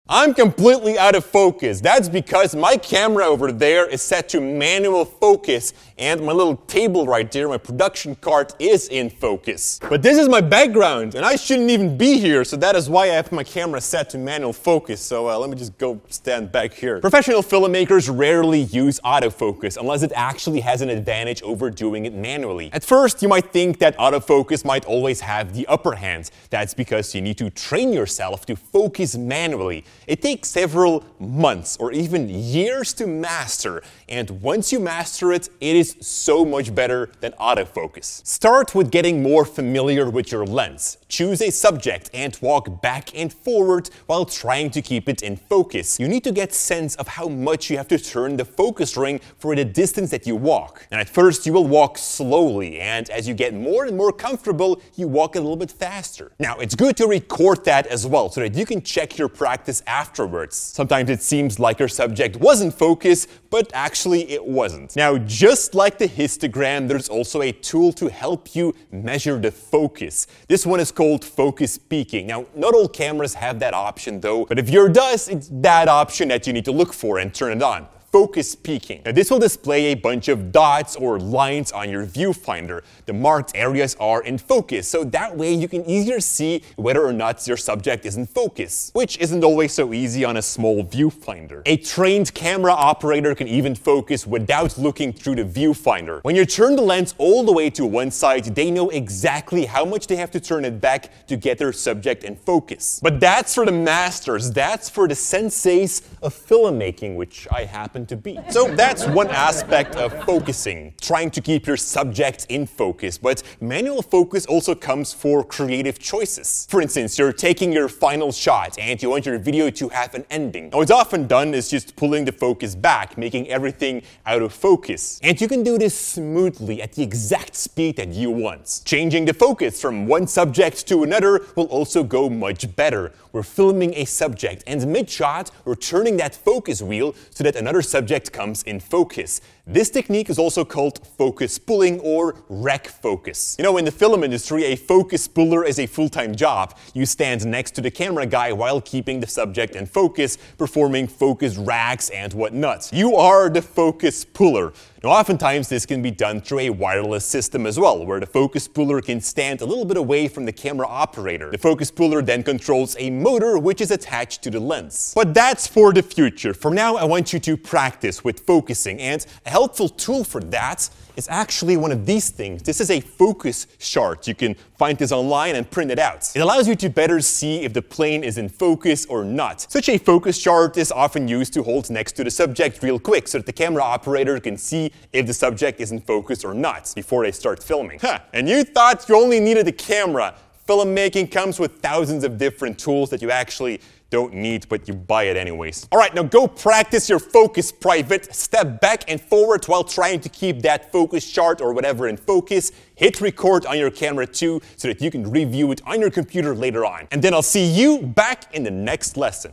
I'm completely out of focus. That's because my camera over there is set to manual focus and my little table right there, my production cart, is in focus. But this is my background and I shouldn't even be here, so that is why I have my camera set to manual focus. So let me just go stand back here. Professional filmmakers rarely use autofocus unless it actually has an advantage over doing it manually. At first, you might think that autofocus might always have the upper hand. That's because you need to train yourself to focus manually. It takes several months or even years to master, and once you master it, it is so much better than autofocus. Start with getting more familiar with your lens. Choose a subject and walk back and forward while trying to keep it in focus. You need to get a sense of how much you have to turn the focus ring for the distance that you walk. And at first you will walk slowly, and as you get more and more comfortable, you walk a little bit faster. Now, it's good to record that as well so that you can check your practice afterwards. Sometimes it seems like your subject was in focus, but actually it wasn't. Now, just like the histogram, there's also a tool to help you measure the focus. This one is called focus peaking. Now, not all cameras have that option though, but if yours does, it's that option that you need to look for and turn it on. Focus peaking. Now, this will display a bunch of dots or lines on your viewfinder. The marked areas are in focus, so that way you can easier see whether or not your subject is in focus, which isn't always so easy on a small viewfinder. A trained camera operator can even focus without looking through the viewfinder. When you turn the lens all the way to one side, they know exactly how much they have to turn it back to get their subject in focus. But that's for the masters, that's for the senseis of filmmaking, which I happen to be. So that's one aspect of focusing, trying to keep your subject in focus. But manual focus also comes for creative choices. For instance, you're taking your final shot and you want your video to have an ending. Now, what's often done is just pulling the focus back, making everything out of focus. And you can do this smoothly at the exact speed that you want. Changing the focus from one subject to another will also go much better. We're filming a subject and mid-shot, we're turning that focus wheel so that another subject comes in focus. This technique is also called focus pulling or rec focus. You know, in the film industry, a focus puller is a full-time job. You stand next to the camera guy while keeping the subject in focus, performing focus racks and whatnot. You are the focus puller. Now, oftentimes this can be done through a wireless system as well, where the focus puller can stand a little bit away from the camera operator. The focus puller then controls a motor which is attached to the lens. But that's for the future. For now, I want you to practice with focusing, and a helpful tool for that is actually one of these things. This is a focus chart. You can find this online and print it out. It allows you to better see if the plane is in focus or not. Such a focus chart is often used to hold next to the subject real quick so that the camera operator can see if the subject is in focus or not before they start filming. And you thought you only needed a camera. Filmmaking comes with thousands of different tools that you actually don't need, but you buy it anyways. All right, now go practice your focus, private. Step back and forward while trying to keep that focus chart or whatever in focus. Hit record on your camera too so that you can review it on your computer later on. And then I'll see you back in the next lesson.